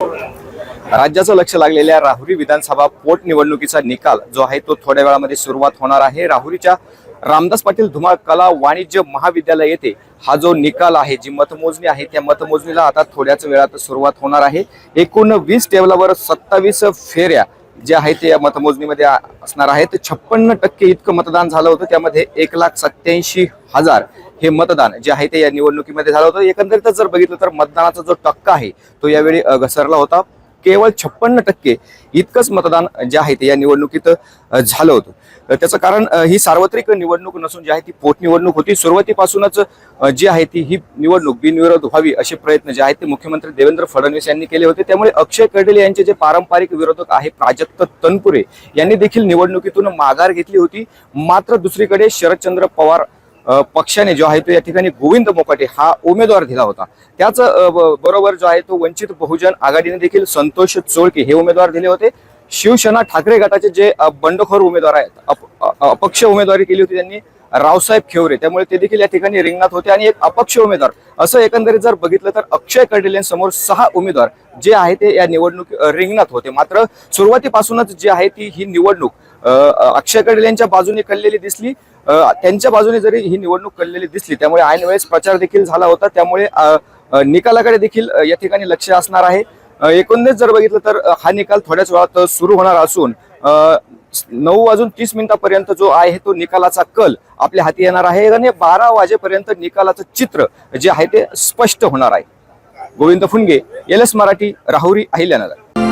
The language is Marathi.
राज्याचं लक्ष लागलेल्या राहुरी विधानसभा पोटनिवडणुकीचा निकाल जो आहे तो थोड्या वेळामध्ये सुरुवात होणार आहे। राहुरीच्या रामदास पाटील धुमाळ कला वाणिज्य महाविद्यालय येथे हा जो निकाल आहे, जी मतमोजणी आहे, त्या मतमोजणीला आता थोड्याच वेळात सुरुवात होणार आहे। एकूण 20 टेबलावर 27 फेऱ्या जे आहेत ते या मतमोजणीमध्ये असणार आहेत। 56% इतकं मतदान झालं होतं, त्यामध्ये 1,87,000 हे मतदान जे आहे ते या निवडणुकीमध्ये झालं होतं। एकंदरीत जर बघितलं तर मतदानाचा जो टक्का आहे तो यावेळी घसरला होता। केवळ 56% इतकंच मतदान जे आहे ते या निवडणुकीत झालं होतं। त्याचं कारण ही सार्वत्रिक निवडणूक नसून जी आहे ती पोटनिवडणूक होती। सुरुवातीपासूनच जी आहे ती ही निवडणूक बिनविरोध व्हावी असे प्रयत्न जे आहेत ते मुख्यमंत्री देवेंद्र फडणवीस यांनी केले होते। त्यामुळे अक्षय कर्डिले यांचे जे पारंपरिक विरोधक आहे प्राजक्त तनपुरे यांनी देखील निवडणुकीतून माघार घेतली होती। मात्र दुसरीकडे शरदचंद्र पवार पक्षाने जो आहे तो या ठिकाणी गोविंद मोकाटे हा उमेदवार दिला होता। त्याच बरोबर जो आहे तो वंचित बहुजन आघाडीने देखील संतोष चोळके हे उमेदवार दिले होते। शिवसेना ठाकरे गटाचे जे बंडखोर उमेदवार आहेत, अपक्ष उमेदवारी केली होती त्यांनी रावसाहेब खेवरे, त्यामुळे ते देखील या ठिकाणी रिंगणात होते आणि एक अपक्ष उमेदवार असं एकंदरीत जर बघितलं तर अक्षय कर्डिलेंसमोर 6 उमेदवार जे आहे ते या निवडणूक रिंगणात होते। मात्र सुरुवातीपासूनच जी आहे ती ही निवडणूक अक्षय कर्डिलेंच्या बाजूने कळलेली दिसली, त्यांच्या बाजूने जरी ही निवडणूक कळलेली दिसली, त्यामुळे ऐन वेळेस प्रचार देखील झाला होता। त्यामुळे निकालाकडे देखील या ठिकाणी लक्ष असणार आहे। एकंदरीत जर बघितलं तर हा निकाल थोड्याच वेळात सुरू होणार असून 9:30 पर्यंत जो आहे तो निकालाचा कल आपल्या हाती येणार आहे आणि 12 वाजेपर्यंत निकालाचं चित्र जे आहे ते स्पष्ट होणार आहे। गोविंद फुनगे, LS मराठी, राहुरी, अहिल्यानगर।